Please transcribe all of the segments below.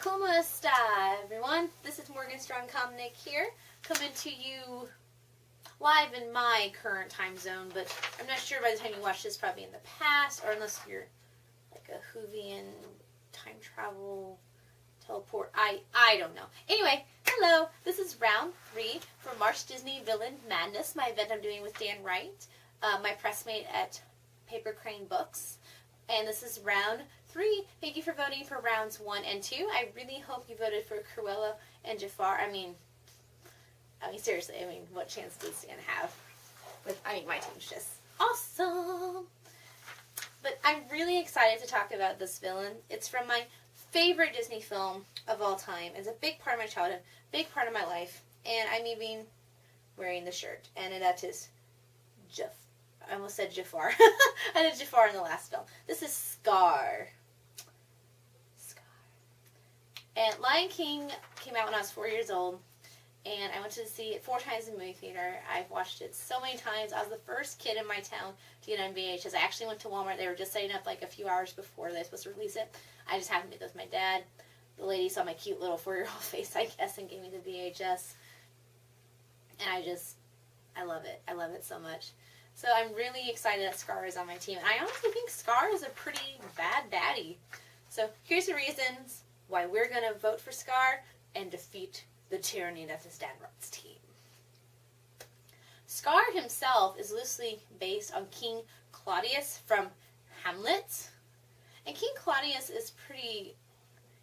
¿Cómo está, everyone? This is Morgan Strong Comnick here, coming to you live in my current time zone, but I'm not sure by the time you watch this, probably in the past, or unless you're like a Whovian time travel teleport. I don't know. Anyway, hello. This is round 3 for March Disney Villain Madness, my event I'm doing with Dan Wright, my pressmate at Paper Crane Books. And this is round 3. Thank you for voting for rounds 1 and 2. I really hope you voted for Cruella and Jafar. I mean, seriously, what chance does Dan have? My team's just awesome. But I'm really excited to talk about this villain. It's from my favorite Disney film of all time. It's a big part of my childhood, big part of my life, and I'm even wearing the shirt. And that is I almost said Jafar. I did Jafar in the last film. This is Scar. And Lion King came out when I was 4 years old, and I went to see it 4 times in the movie theater. I've watched it so many times. I was the first kid in my town to get on VHS. I actually went to Walmart. They were just setting up like a few hours before they were supposed to release it. I just happened to be with my dad. The lady saw my cute little 4-year-old face, I guess, and gave me the VHS. And I love it. I love it so much. So I'm really excited that Scar is on my team. And I honestly think Scar is a pretty bad baddie. So here's the reasons why we're going to vote for Scar and defeat the tyranny that is Dan Wright's team. Scar himself is loosely based on King Claudius from Hamlet. And King Claudius is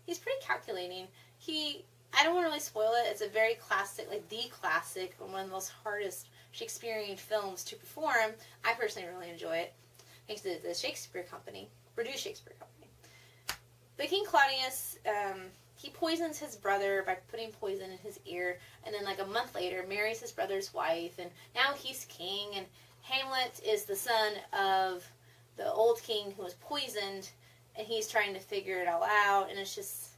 he's pretty calculating. I don't want to really spoil it. It's a very classic, the classic, one of the most hardest Shakespearean films to perform. I personally really enjoy it, thanks to the Shakespeare Company, Purdue Shakespeare Company. But King Claudius, he poisons his brother by putting poison in his ear, and then a month later marries his brother's wife, and now he's king, and Hamlet is the son of the old king who was poisoned, and he's trying to figure it all out, and it's just,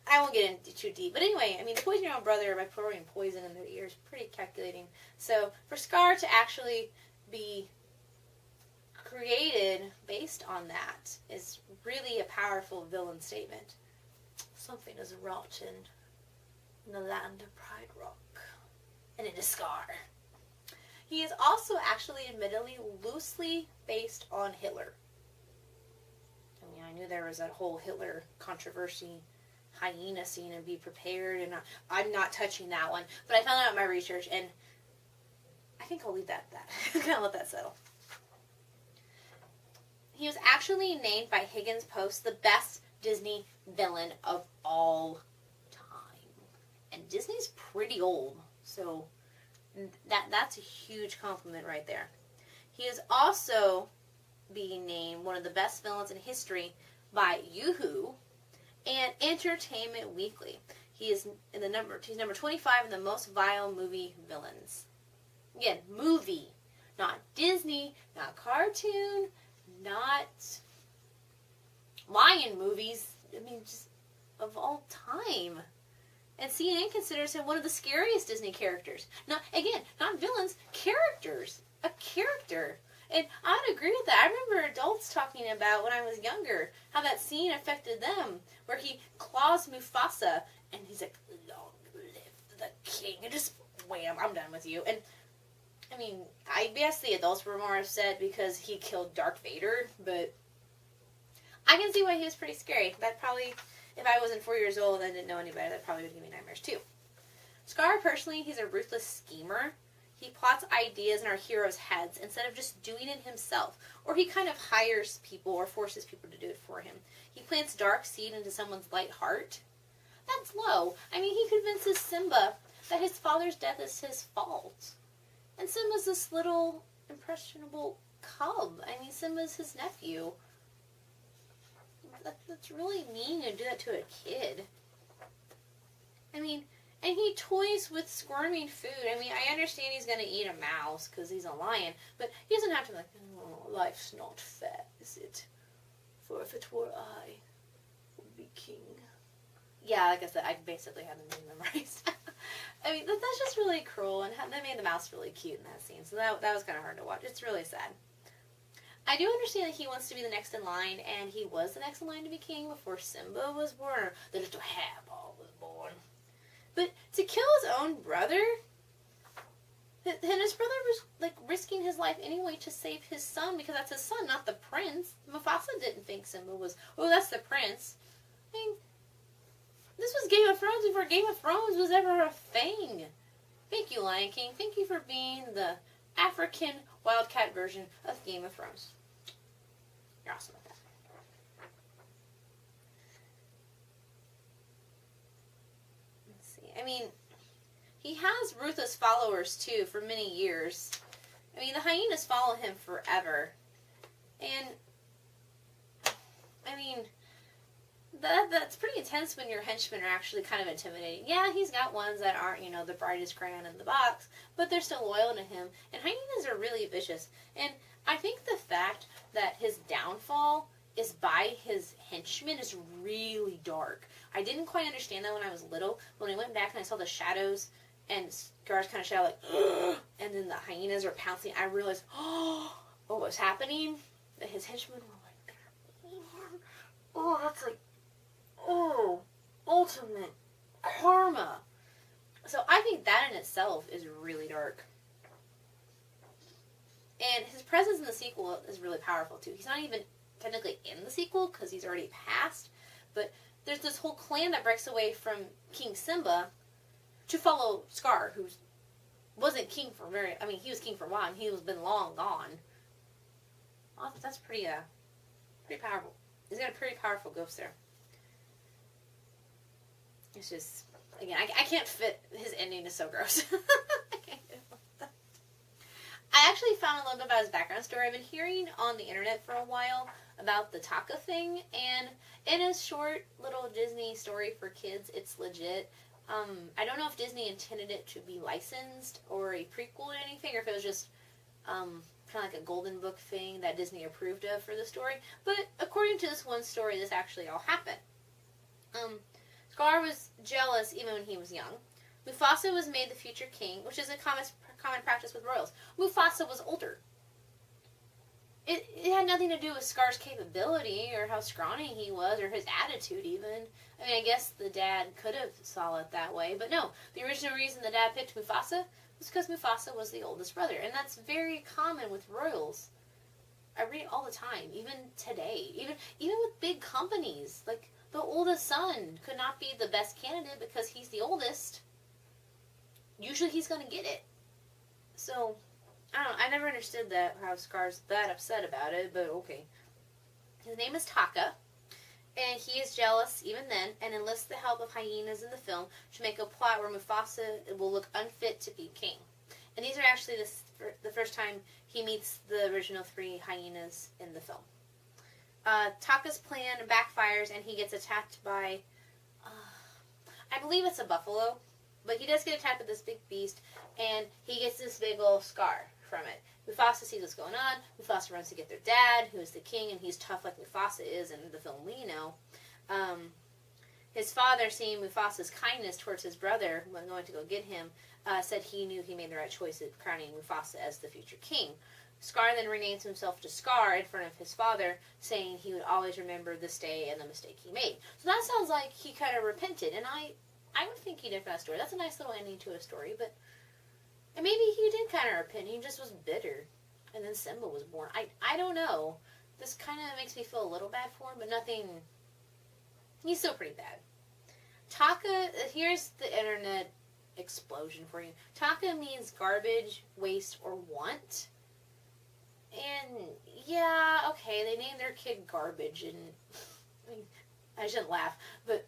I won't get into too deep. But anyway, poisoning your own brother by pouring poison in their ear is pretty calculating. So for Scar to actually be created based on that is really a powerful villain statement. Something is rotten in the land of Pride Rock, and it is Scar. He is also actually admittedly loosely based on Hitler. I knew there was that whole Hitler controversy, hyena scene, and be prepared, and I'm not touching that one, but I found out in my research, and I think I'll leave that at that. I'm going to let that settle. He was actually named by Higgins Post the best Disney villain of all time. And Disney's pretty old, so that's a huge compliment right there. He is also being named one of the best villains in history by Yahoo and Entertainment Weekly. He's number 25 in the most vile movie villains. Again, movie, not Disney, not cartoon, not lion movies. Just of all time. And CNN considers him one of the scariest Disney characters. Not villains, characters. A character. And I would agree with that. I remember adults talking about when I was younger how that scene affected them, where he claws Mufasa and he's like, "Long live the king," and just wham, I'm done with you. And I guess the adults were more upset because he killed Darth Vader, but I can see why he was pretty scary. That probably, if I wasn't 4 years old and didn't know any better, that probably would give me nightmares too. Scar, personally, he's a ruthless schemer. He plots ideas in our heroes' heads instead of just doing it himself. Or he kind of hires people or forces people to do it for him. He plants dark seed into someone's light heart. That's low. He convinces Simba that his father's death is his fault. And Simba's this little impressionable cub. Simba's his nephew. That's really mean to do that to a kid. And he toys with squirming food. I understand he's going to eat a mouse because he's a lion, but he doesn't have to life's not fair, is it? For if it were I, would be king. Yeah, like I said, I basically have the name memorized. That's just really cruel, and they made the mouse really cute in that scene, so that was kind of hard to watch. It's really sad. I do understand that he wants to be the next in line, and he was the next in line to be king before Simba was born, or the little hairball was born. But to kill his own brother, and his brother was like risking his life anyway to save his son, because that's his son, not the prince. Mufasa didn't think Simba was, oh, that's the prince. I mean, this was Game of Thrones before Game of Thrones was ever a thing. Thank you, Lion King. Thank you for being the African wildcat version of Game of Thrones. You're awesome at that. Let's see. I mean, he has ruthless followers, too, for many years. I mean, the hyenas follow him forever. And, I mean, that's pretty intense when your henchmen are actually kind of intimidating. Yeah, he's got ones that aren't, the brightest crayon in the box, but they're still loyal to him. And hyenas are really vicious. And I think the fact that his downfall is by his henchmen is really dark. I didn't quite understand that when I was little. When I went back and I saw the shadows and Scar's kind of shout like, ugh, and then the hyenas are pouncing, I realized, what was happening? That his henchmen were like, oh, that's like, oh, ultimate karma. So I think that in itself is really dark. And his presence in the sequel is really powerful too. He's not even technically in the sequel because he's already passed. But there's this whole clan that breaks away from King Simba to follow Scar, who wasn't king for he was king for a while, and he was been long gone. Oh, that's pretty powerful. He's got a pretty powerful ghost there. It's just, again, I can't fit, his ending is so gross. I actually found a little bit about his background story. I've been hearing on the internet for a while about the Taka thing, and in a short little Disney story for kids, it's legit. I don't know if Disney intended it to be licensed or a prequel or anything, or if it was just kind of like a golden book thing that Disney approved of for the story. But according to this one story, this actually all happened. Scar was jealous even when he was young. Mufasa was made the future king, which is a common practice with royals. Mufasa was older. It had nothing to do with Scar's capability or how scrawny he was or his attitude even. I mean, I guess the dad could have saw it that way, but no. The original reason the dad picked Mufasa was because Mufasa was the oldest brother, and that's very common with royals. I read it all the time, even today. Even with big companies, like the oldest son could not be the best candidate because he's the oldest. Usually he's going to get it. So, I don't know. I never understood that, how Scar's that upset about it, but okay. His name is Taka, and he is jealous even then, and enlists the help of hyenas in the film to make a plot where Mufasa will look unfit to be king. And these are actually the first time he meets the original 3 hyenas in the film. Taka's plan backfires, and he gets attacked by, I believe it's a buffalo, but he does get attacked by this big beast, and he gets this big old scar from it. Mufasa sees what's going on. Mufasa runs to get their dad, who is the king, and he's tough like Mufasa is in the film we know. His father, seeing Mufasa's kindness towards his brother when going to go get him, said he knew he made the right choice of crowning Mufasa as the future king. Scar then renames himself to Scar in front of his father, saying he would always remember this day and the mistake he made. So that sounds like he kind of repented, and I would think he did for that story. That's a nice little ending to a story, but and maybe he did kind of repent. He just was bitter, and then Simba was born. I don't know. This kind of makes me feel a little bad for him, but nothing. He's still pretty bad. Taka, here's the internet explosion for you. Taka means garbage, waste, or want. And, yeah, okay, they named their kid Garbage, and I shouldn't laugh, but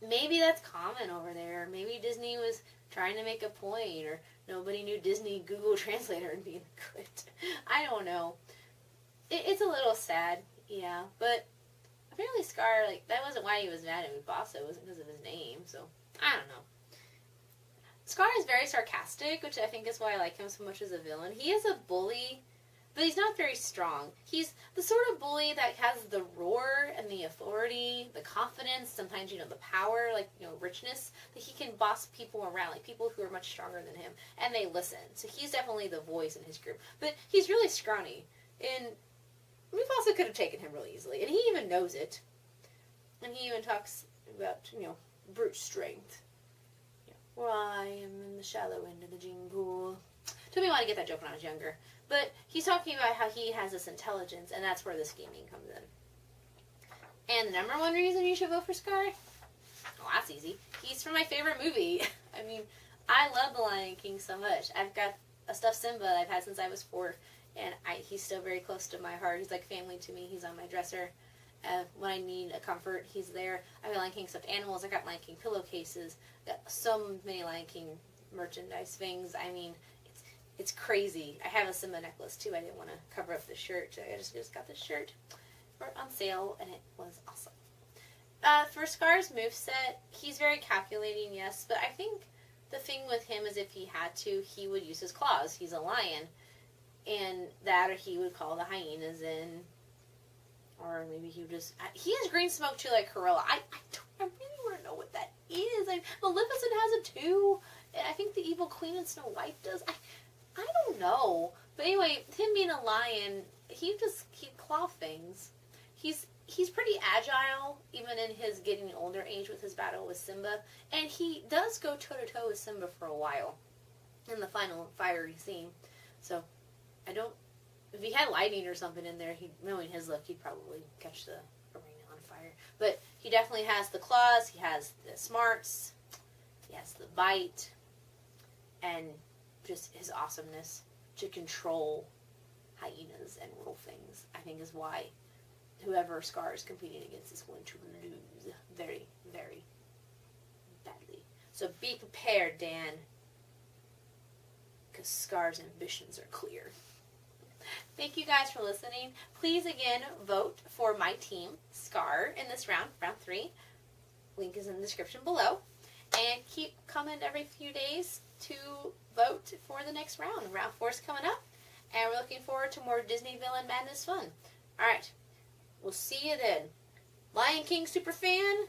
maybe that's common over there. Maybe Disney was trying to make a point, or nobody knew Disney Google Translator would be good. I don't know. It's a little sad, yeah, but apparently Scar, that wasn't why he was mad at Mufasa. It wasn't because of his name, so I don't know. Scar is very sarcastic, which I think is why I like him so much as a villain. He is a bully, but he's not very strong. He's the sort of bully that has the roar and the authority, the confidence, sometimes, the power, richness, that he can boss people around, people who are much stronger than him, and they listen. So he's definitely the voice in his group. But he's really scrawny. And Mufasa could have taken him really easily, and he even knows it. And he even talks about, brute strength. Where I am in the shallow end of the gene pool. Took me a while to get that joke when I was younger. But he's talking about how he has this intelligence, and that's where the scheming comes in. And the number one reason you should vote for Scar? Well, that's easy. He's from my favorite movie. I mean, I love The Lion King so much. I've got a stuffed Simba I've had since I was 4, and he's still very close to my heart. He's like family to me. He's on my dresser. When I need a comfort, he's there. I got Lion King stuffed animals. I got Lion King pillowcases. Got so many Lion King merchandise things. I mean, it's crazy. I have a Simba necklace too. I didn't want to cover up the shirt. I just got this shirt on sale, and it was awesome. For Scar's moveset, he's very calculating, yes, but I think the thing with him is if he had to, he would use his claws. He's a lion, and that, or he would call the hyenas in, or maybe he would just... He has green smoke too, like Cruella. I really want to know what that is. Maleficent has it too, and I think the evil queen in Snow White does. I don't know. But anyway, him being a lion, he'd claw things. He's pretty agile, even in his getting older age with his battle with Simba. And he does go toe-to-toe with Simba for a while in the final fiery scene. So, if he had lightning or something in there, knowing his luck, he'd probably catch the arena on fire. But he definitely has the claws, he has the smarts, he has the bite, and just his awesomeness to control hyenas and little things, I think is why whoever Scar is competing against is going to lose very, very badly. So be prepared, Dan, because Scar's ambitions are clear. Thank you guys for listening. Please, again, vote for my team, Scar, in this round 3. Link is in the description below. And keep coming every few days to vote for the next round. Round 4 is coming up, and we're looking forward to more Disney Villain Madness fun. Alright, we'll see you then. Lion King superfan,